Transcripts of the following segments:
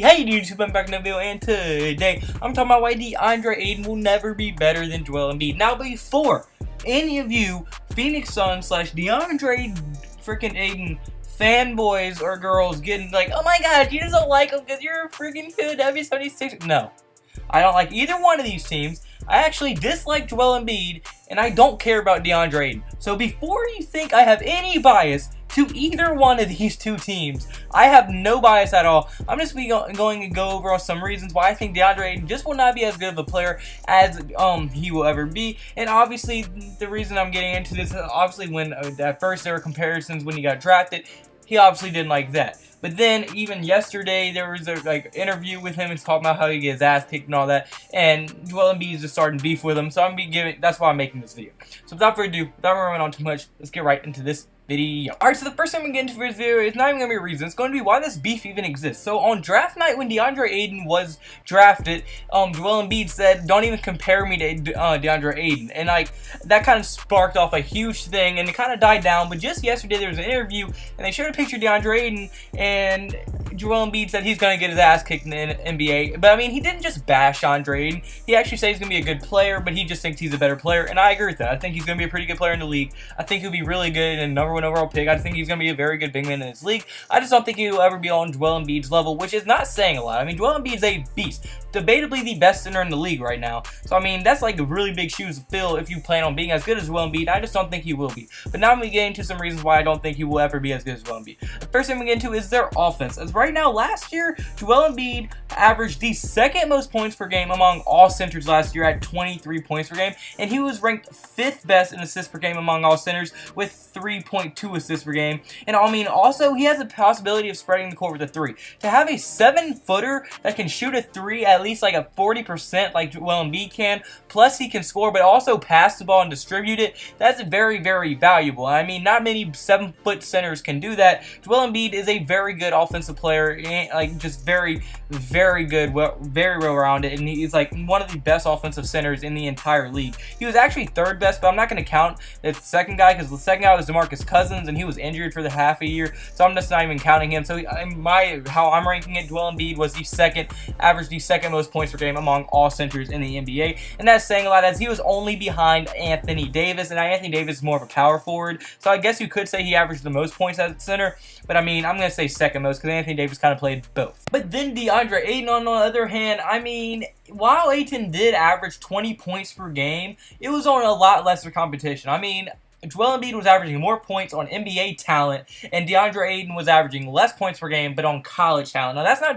Hey YouTube, I'm back in the video, and today I'm talking about why Deandre Ayton will never be better than Joel Embid. Now, before any of you Phoenix Suns / Deandre freaking Ayton fanboys or girls getting like, oh my gosh, you just don't like him because you're a freaking Philadelphia 76. No, I don't like either one of these teams. I actually dislike Joel Embid, and I don't care about Deandre Ayton. So before you think I have any bias to either one of these two teams, I have no bias at all. I'm just going to go over some reasons why I think Deandre Ayton just will not be as good of a player as he will ever be. And obviously, the reason I'm getting into this, obviously when at first there were comparisons when he got drafted, he obviously didn't like that. But then, even yesterday, there was a interview with him and talking about how he gets his ass kicked and all that. And Joel Embid is just starting beef with him, so that's why I'm making this video. So without further ado, without running on too much, let's get right into this video. Alright, so the first thing I'm going to get into this video is not even going to be a reason. It's going to be why this beef even exists. So on draft night when Deandre Ayton was drafted, Joel Embid said, don't even compare me to Deandre Ayton. And like, that kind of sparked off a huge thing, and it kind of died down. But just yesterday there was an interview, and they showed a picture of Deandre Ayton, and Joel Embid said he's going to get his ass kicked in the NBA. But I mean, he didn't just bash Deandre Ayton. He actually said he's going to be a good player, but he just thinks he's a better player. And I agree with that. I think he's going to be a pretty good player in the league. I think he'll be really good and number one overall pick. I think he's going to be a very good big man in this league. I just don't think he will ever be on Joel Embid's level, which is not saying a lot. I mean, Joel Embid is a beast. Debatably the best center in the league right now. So, I mean, that's like a really big shoes to fill if you plan on being as good as Joel Embid. I just don't think he will be. But now I'm going to get into some reasons why I don't think he will ever be as good as Joel Embid. The first thing we get into is their offense. As right now, last year, Joel Embid averaged the second most points per game among all centers last year at 23 points per game. And he was ranked 5th best in assists per game among all centers with 3.2 assists per game. And I mean, also, he has the possibility of spreading the court with a 3. To have a 7-footer that can shoot a 3 at least like a 40% like Joel Embid can, plus he can score but also pass the ball and distribute it, that's very, very valuable. I mean, not many 7-foot centers can do that. Joel Embid is a very good offensive player, and like just very, very good, very well-rounded, and he's like one of the best offensive centers in the entire league. He was actually 3rd best, but I'm not going to count the second guy because the second guy was DeMarcus Cousins, and he was injured for the half a year, so I'm just not even counting him. So how I'm ranking it, Joel Embid was the second, averaged the second most points per game among all centers in the NBA, and that's saying a lot as he was only behind Anthony Davis, and Anthony Davis is more of a power forward, so I guess you could say he averaged the most points as a center, but I mean, I'm going to say second most because Anthony Davis kind of played both. But then Deandre Ayton, on the other hand, I mean, while Ayton did average 20 points per game, it was on a lot lesser competition. I mean, Joel Embid was averaging more points on NBA talent, and Deandre Ayton was averaging less points per game, but on college talent. Now that's not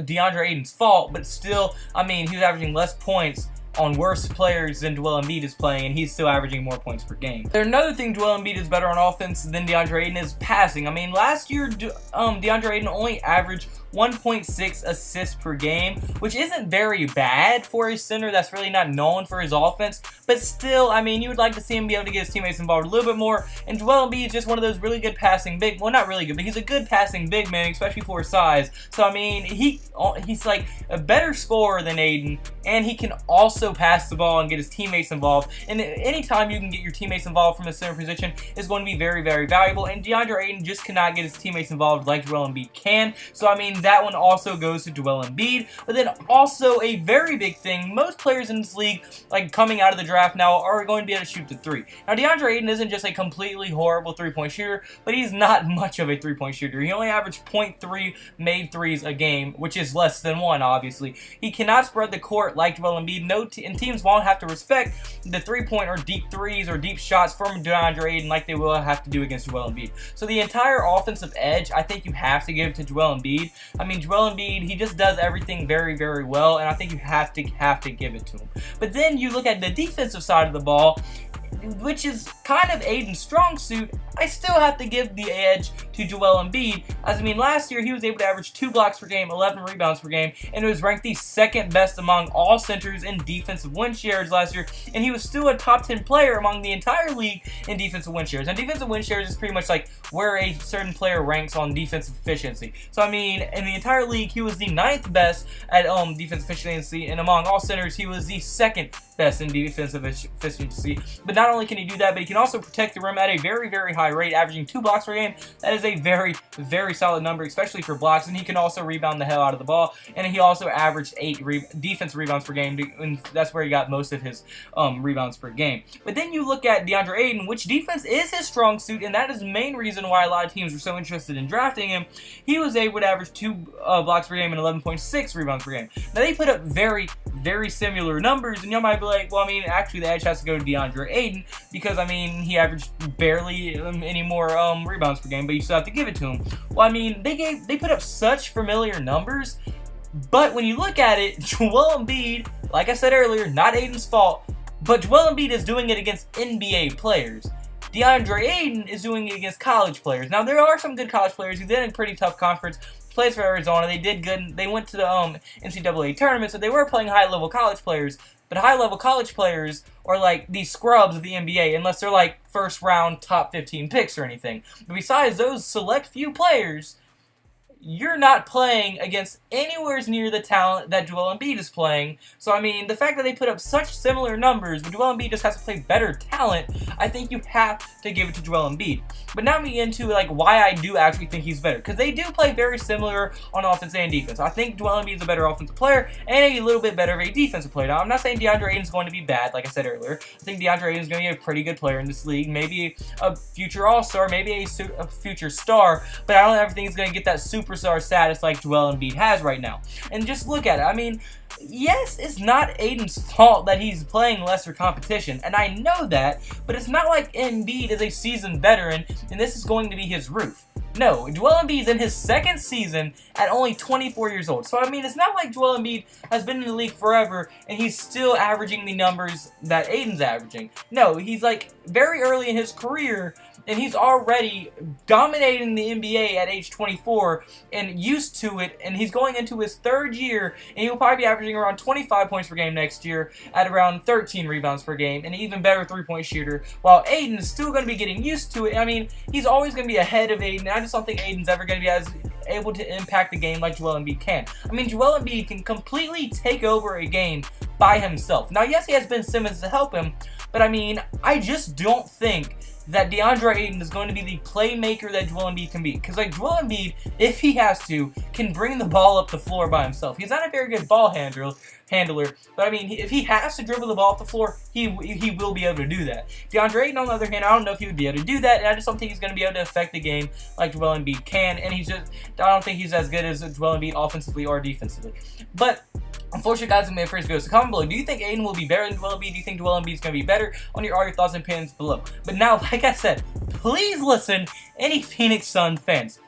Deandre Ayton's fault, but still, I mean, he was averaging less points on worse players than Joel Embid is playing, and he's still averaging more points per game. Another thing Joel Embid is better on offense than Deandre Ayton is passing. I mean, last year, Deandre Ayton only averaged 1.6 assists per game, which isn't very bad for a center that's really not known for his offense, but still, I mean, you would like to see him be able to get his teammates involved a little bit more, and Joel Embid is just one of those really good passing big, well, not really good, but he's a good passing big man, especially for his size. So, I mean, he's like a better scorer than Ayton, and he can also pass the ball and get his teammates involved, and anytime you can get your teammates involved from the center position is going to be very, very valuable, and Deandre Ayton just cannot get his teammates involved like Joel Embid can. So, I mean, that one also goes to Joel Embid. But then also a very big thing, most players in this league, like coming out of the draft now, are going to be able to shoot the 3. Now, Deandre Ayton isn't just a completely horrible 3-point shooter, but he's not much of a 3-point shooter. He only averaged 0.3 made 3s a game, which is less than 1, obviously. He cannot spread the court like Joel Embid, and teams won't have to respect the 3-point or deep 3s or deep shots from Deandre Ayton like they will have to do against Joel Embid. So the entire offensive edge, I think you have to give to Joel Embid. I mean, Joel Embid, he just does everything very, very well, and I think you have to give it to him. But then you look at the defensive side of the ball, which is kind of Ayton's strong suit. I still have to give the edge to Joel Embid. As I mean, last year he was able to average 2 blocks per game, 11 rebounds per game, and it was ranked the 2nd best among all centers in defensive win shares last year, and he was still a top 10 player among the entire league in defensive win shares. And defensive win shares is pretty much like where a certain player ranks on defensive efficiency. So I mean, in the entire league, he was the 9th best at defensive efficiency, and among all centers, he was the 2nd best in defensive efficiency. But not only can he do that, but he can also protect the rim at a very, very high rate, averaging 2 blocks per game. That is a very, very solid number, especially for blocks. And he can also rebound the hell out of the ball. And he also averaged 8 defensive rebounds per game, and that's where he got most of his rebounds per game. But then you look at Deandre Ayton, which defense is his strong suit, and that is the main reason why a lot of teams were so interested in drafting him. He was able to average 2 blocks per game and 11.6 rebounds per game. Now, they put up very, very similar numbers, and you might be like, well, I mean, actually, the edge has to go to Deandre Ayton because, I mean, he averaged barely any more rebounds per game, but you still have to give it to him. Well, I mean, they put up such familiar numbers, but when you look at it, Joel Embiid, like I said earlier, not Ayton's fault, but Joel Embiid is doing it against NBA players. Deandre Ayton is doing it against college players. Now, there are some good college players. He did in a pretty tough conference. Plays for Arizona. They did good. They went to the NCAA tournament, so they were playing high-level college players. But high-level college players are like these scrubs of the NBA, unless they're like first-round top 15 picks or anything. But besides those select few players, you're not playing against anywhere near the talent that Joel Embiid is playing. So, I mean, the fact that they put up such similar numbers, but Joel Embiid just has to play better talent, I think you have to give it to Joel Embiid. But now we get into, like, why I do actually think he's better. Because they do play very similar on offense and defense. I think Joel Embiid is a better offensive player and a little bit better of a defensive player. Now, I'm not saying Deandre Ayton is going to be bad, like I said earlier. I think Deandre Ayton is going to be a pretty good player in this league. Maybe a future all-star, maybe a future star. But I don't ever think he's going to get that superstar status like Joel Embiid has right now. And just look at it. I mean, yes, it's not Ayton's fault that he's playing lesser competition, and I know that, but it's not like Embiid is a seasoned veteran, and this is going to be his roof. No, Joel Embiid's in his second season at only 24 years old. So, I mean, it's not like Joel Embiid has been in the league forever, and he's still averaging the numbers that Ayton's averaging. No, he's, like, very early in his career, and he's already dominating the NBA at age 24 and used to it, and he's going into his third year, and he'll probably be averaging around 25 points per game next year at around 13 rebounds per game, and an even better three-point shooter, while Ayton is still going to be getting used to it. I mean, he's always going to be ahead of Ayton. I just don't think Ayton's ever going to be as able to impact the game like Joel Embiid can. I mean, Joel Embiid can completely take over a game by himself. Now, yes, he has Ben Simmons to help him, but I mean, I just don't think that Deandre Ayton is going to be the playmaker that Joel Embiid can be. Because, like, Joel Embiid, if he has to, can bring the ball up the floor by himself. He's not a very good ball handler, but, I mean, if he has to dribble the ball up the floor, he will be able to do that. Deandre Ayton, on the other hand, I don't know if he would be able to do that, and I just don't think he's going to be able to affect the game like Joel Embiid can, and I don't think he's as good as Joel Embiid offensively or defensively. But unfortunately, guys, I'm going to first go. So comment below. Do you think Ayton will be better than Joel Embiid? Do you think Joel Embiid is going to be better? All your thoughts and opinions below. But now, like I said, please listen, any Phoenix Sun fans.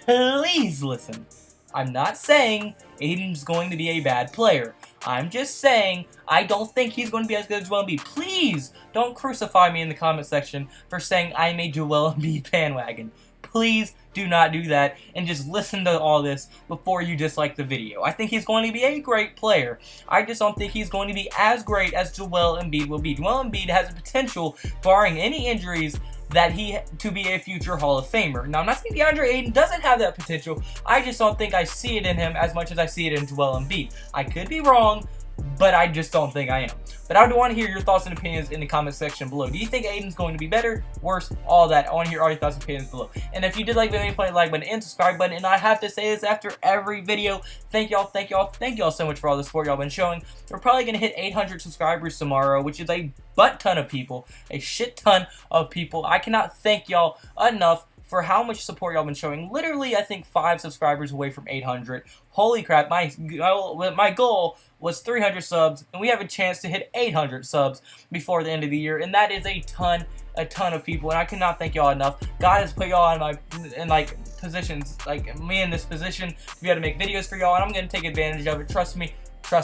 Please listen. I'm not saying Ayton's going to be a bad player. I'm just saying I don't think he's going to be as good as Joel Embiid. Please don't crucify me in the comment section for saying I'm a Joel Embiid bandwagon. Please do not do that, and just listen to all this before you dislike the video. I think he's going to be a great player. I just don't think he's going to be as great as Joel Embiid will be. Joel Embiid has the potential, barring any injuries, to be a future Hall of Famer. Now, I'm not saying Deandre Ayton doesn't have that potential. I just don't think I see it in him as much as I see it in Joel Embiid. I could be wrong, but I just don't think I am. But I would want to hear your thoughts and opinions in the comment section below. Do you think Ayton's going to be better, worse, all that? I want to hear all your thoughts and opinions below. And if you did like the video, play the like button and subscribe button. And I have to say this after every video. Thank y'all so much for all the support y'all been showing. We're probably going to hit 800 subscribers tomorrow, which is a butt ton of people, a shit ton of people. I cannot thank y'all enough for how much support y'all been showing. Literally, I think 5 subscribers away from 800. Holy crap, my goal was 300 subs, and we have a chance to hit 800 subs before the end of the year, and that is a ton of people, and I cannot thank y'all enough. God has put y'all in positions, like me in this position, to be able to make videos for y'all, and I'm going to take advantage of it. Trust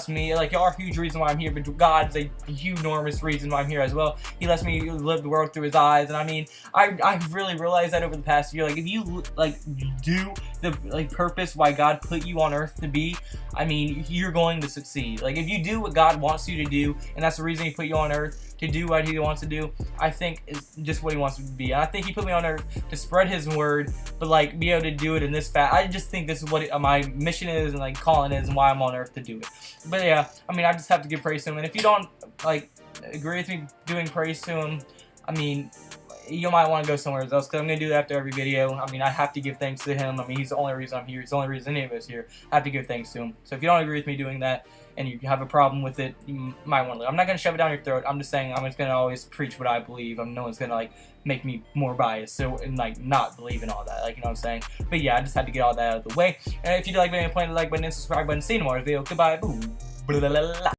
me, like, y'all are a huge reason why I'm here, but God's a enormous reason why I'm here as well. He lets me live the world through his eyes, and I mean, I've really realized that over the past year. Like, if you, like, do the, like, purpose why God put you on earth to be, I mean, you're going to succeed. Like, if you do what God wants you to do, and that's the reason he put you on earth, to do what he wants to do, I think is just what he wants to be. And I think he put me on earth to spread his word, but like be able to do it in this fast. I just think this is what my mission is and like calling is and why I'm on earth to do it. But yeah, I mean, I just have to give praise to him. And if you don't like agree with me doing praise to him, I mean, you might want to go somewhere else, because I'm going to do that after every video. I mean, I have to give thanks to him. I mean, he's the only reason I'm here. He's the only reason any of us here. I have to give thanks to him. So if you don't agree with me doing that, and you have a problem with it, you might want to leave. I'm not going to shove it down your throat. I'm just saying I'm just going to always preach what I believe. No one's going to, like, make me more biased, so, and, like, not believe in all that. Like, you know what I'm saying? But yeah, I just had to get all that out of the way. And if you like the video, plan the like button and subscribe button. See you tomorrow's video. Goodbye. Boo. Blah, blah, blah, blah.